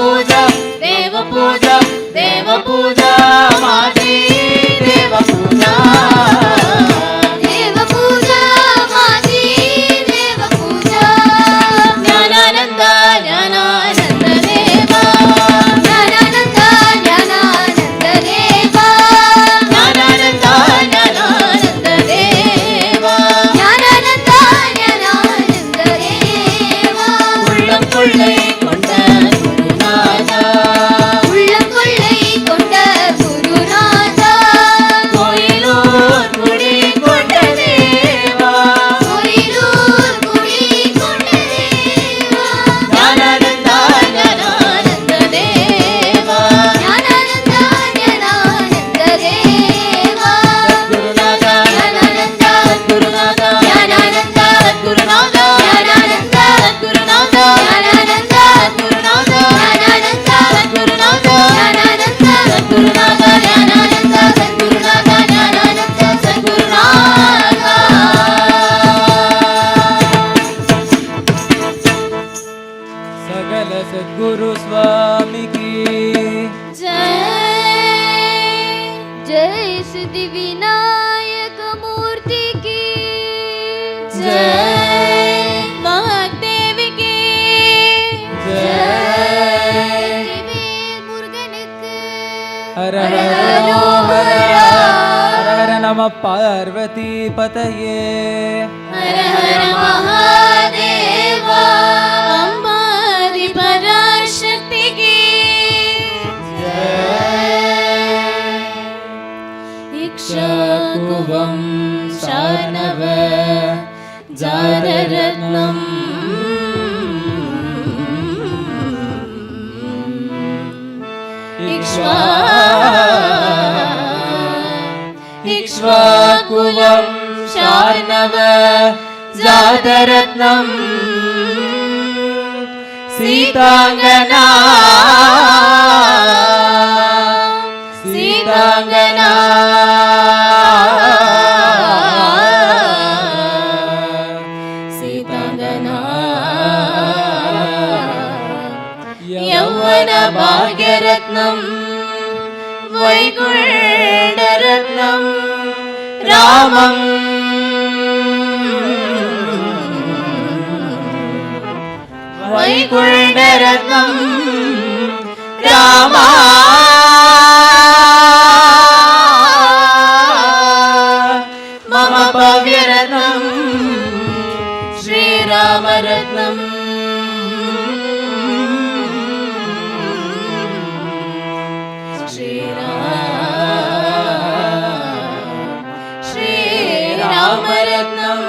पूजा देव पूजा देव पूजा माझी देव पूजा देव पूजा माझी देव पूजा ज्ञानानंद ज्ञानानंद देवा ज्ञानानंद ज्ञानानंद देवा ज्ञानानंद ज्ञानानंद देवा ज्ञानानंद ज्ञानानंद देवा உள்ளம் கொள்ளை கொண்ட குருநாதா உள்ளம் கொள்ளை கொண்ட குருநாதா கோயிலூர் குடி கொண்ட தேவா கோயிலூர் குடி கொண்ட தேவா ஞானானந்த ஞானானந்த தேவா ஞானானந்த ஞானானந்த தேவா குருநாதா ஞானானந்த குருநாதா ஞானானந்த குருநாதா ஞானானந்த குருநாதா ஞானானந்த குருநாதா ஞானானந்த குருநாதா ஞானானந்த குருநாதா ஞானானந்த குருநாதா ஞானானந்த குருநாதா सकल सद्गुरु स्वामी की जय जय सिद्धि विनायक मूर्ति की जय महादेव की जय मुरुगनुक्कु हर हर हर हर हर नमः पार्वती पतये हर हर महादेवा अम्बादि पराशक्ति की इक्ष्वाकुवं शानव जातरत्नम् इक्ष्वाकुवं शार्णव जातरत्नम् सीतांगना सीतांगना सीतांगना यौवन भाग्यरत्नम् वैकुण्ठरत्नम् रामम् वैकुण्ठरत्नम् रामा मम भव्यरत्नम् श्रीरामरत्नम् श्रीरामरत्नम्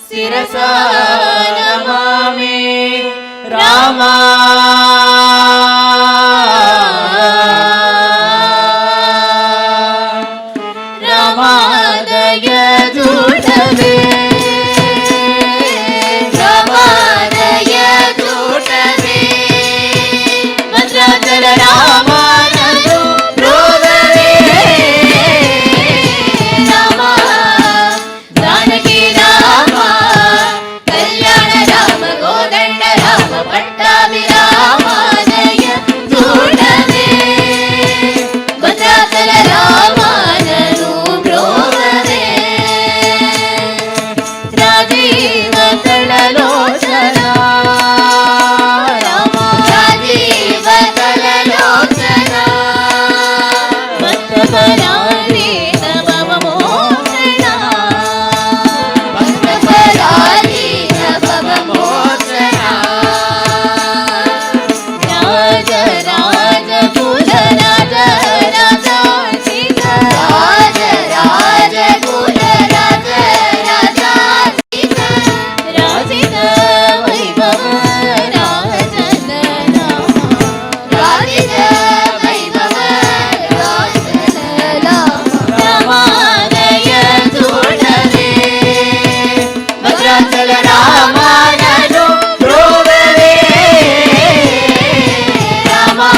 शिरसा नमामि रामा रामादय जूटवे रामादय जूटवे भद्राचल रामाननु रोदवे रामा जानकी रामा कल्याण राम गोदंड राम पट्टाभिरामादय जूटवे भद्राचल रामाननु रोदवे राजीव कललोचना रामा राजीव कललोचना भक्तपरारी तव मोक्षणा भक्तपरारी तव मोक्षणा राज राज कुल राज राजाधिक राज राज कुल राज राजाधिक राजित वैभव राजन राम राजित वैभव राजन राम रामादय जूटवे भद्राचल रामाननु रोदवे रामा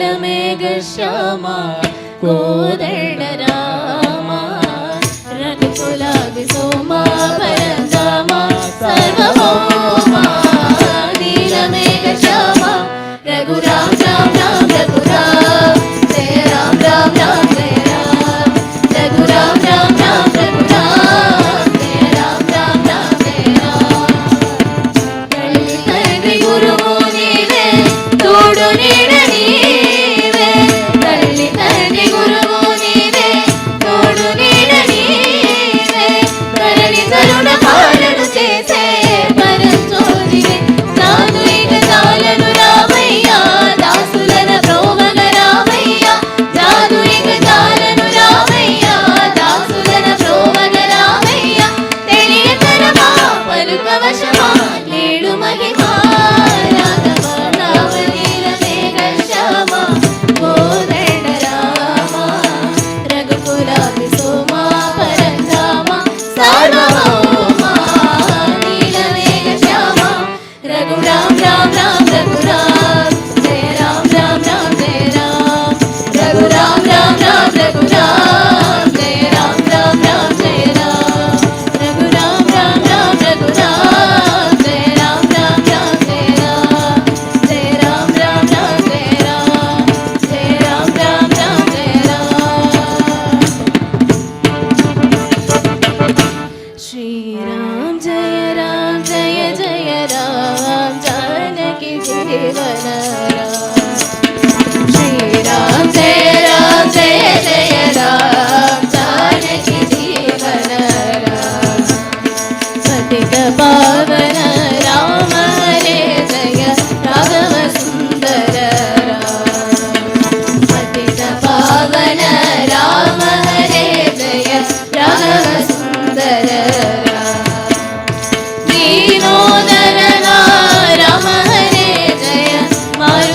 నీలమేఘ శ్యామ కోదండ రామ రఘుకులాది సోమ పరంధామ సర్వభౌమ నీలమేఘ శ్యామ రఘురామ రామ రామ రఘురామ జయ రామ రామ రామ జయ రామ రఘురామ రామ రామ రఘురామ జయ రామ రామ రామ జయ రామ తల్లి తండ్రి గురువు నీవే తోడు నీడ నీవే తల్లి తండ్రి గురువు నీవే తోడు నీడ నీవే తరలి తరుణ పాలన చేసే పరంజోదివే నాదు ఇక చాలను రామయ్యా దాసులన ప్రోమగ రామయ్యా నాదు ఇక చాలను రామయ్యా దాసులన ప్రోమగ రామయ్యా తెలియతరమా పలుకవశమా నేడు మహిమా రాఘవ రామ నీలమేఘ శ్యామ కోదండ రామ రఘుకులాది సోమ పరంధామ సార్వభౌమ నీలమేఘ శ్యామ రఘురామ రామ రామ రఘురామ జయ రామ రామ రామ జయ రామ రఘురామ రామ రామ రఘురామ జయ రామ రామ రామ జయ రామ రఘురామ రామ రామ రఘురామ జయ రామ రామ రామ జయ రామ జయ రామ రామ రామ జయ రామ జయ రామ రామ రామ జయ రామ శ్రీరామ్ జయ రామ్ జయ జయ రామ్ జానకి జీవన రామ్ శ్రీరామ్ జయ రామ్ జయ జయ రామ్ జానకి జీవన రామ్ పతిత పావన రామ హరే జయ రాఘవ సుందర రామ్ పతిత పావన రామ హరే జయ రాఘవ సుందర రామ్ దీనోదర రామ హరే జయ మారు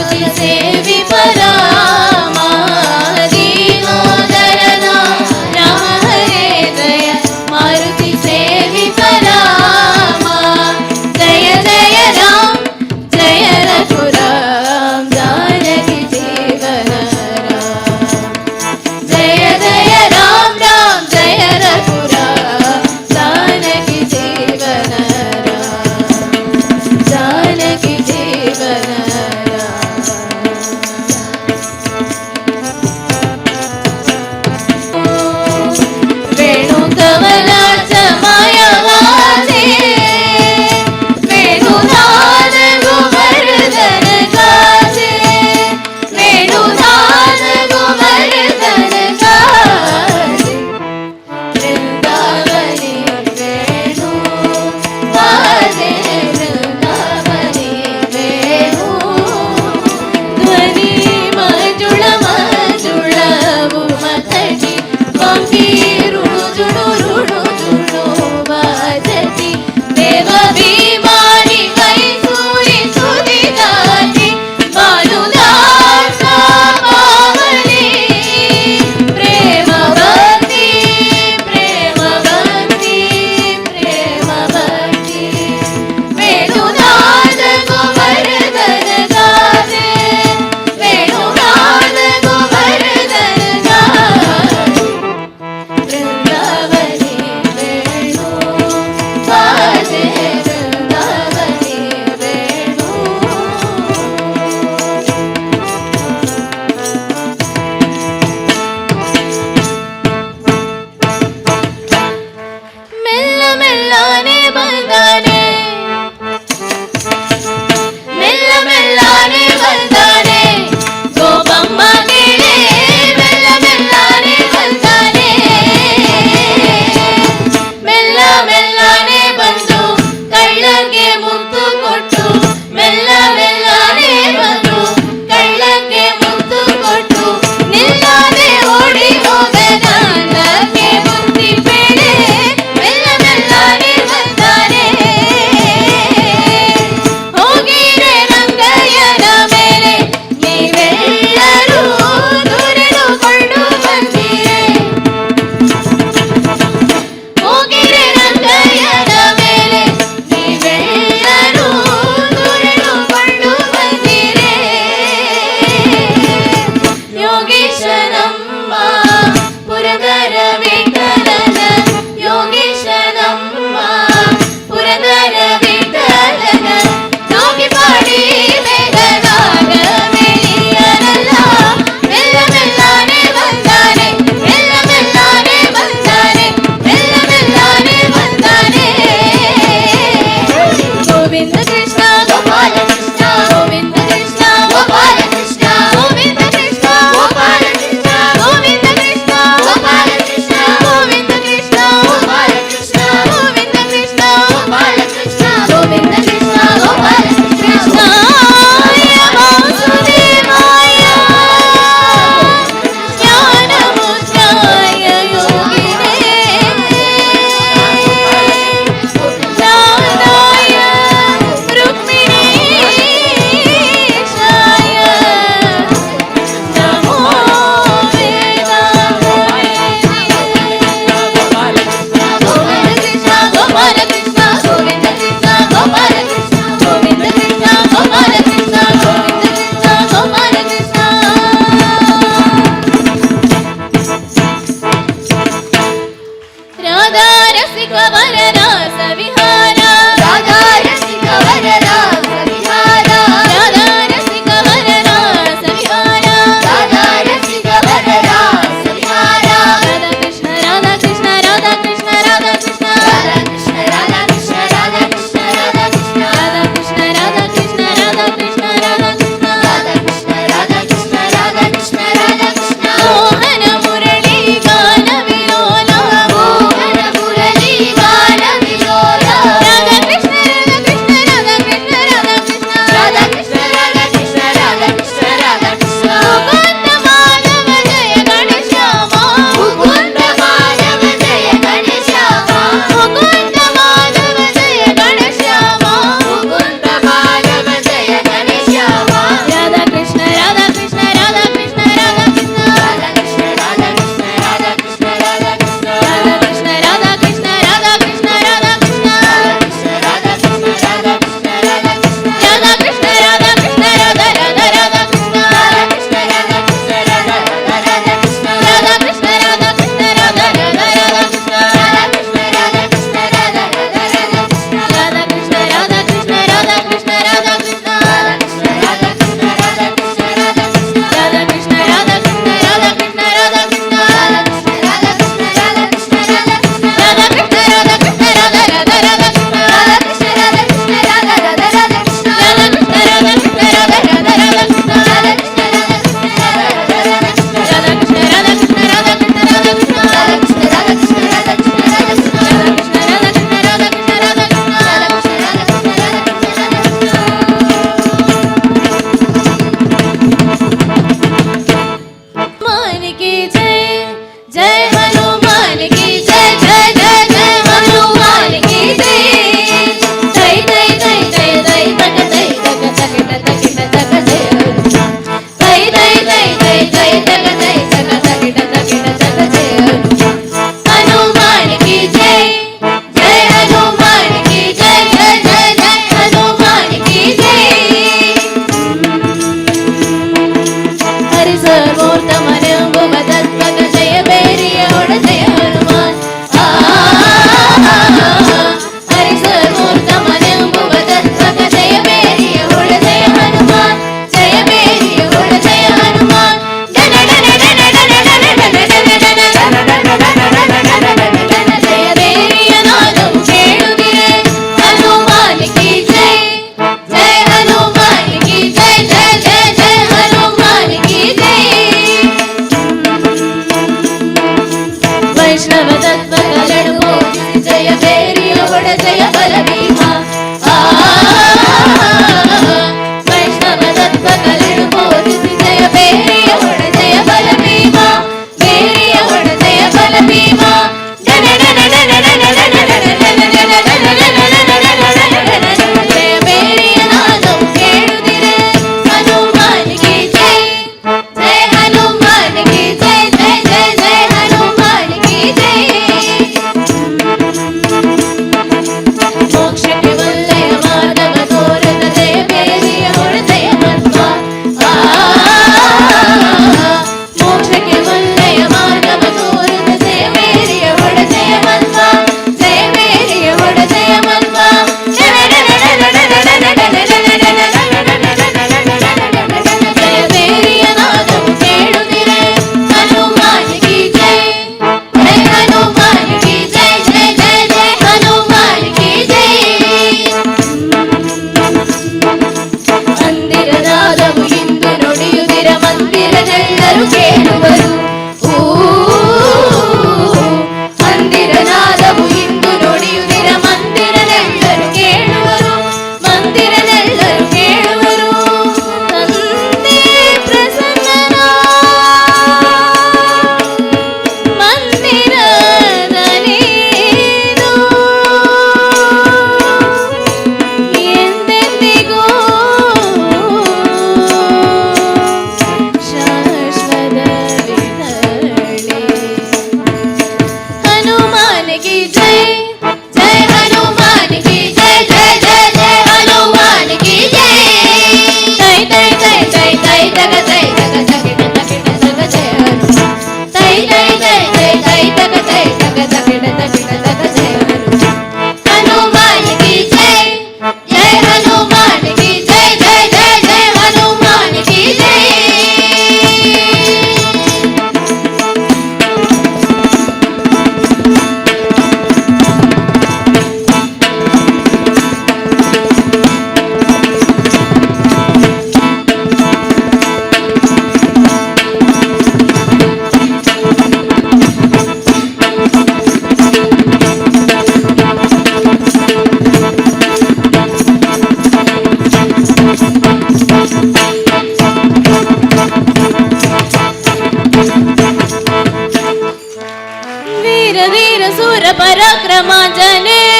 పరాక్రమాంజనేయ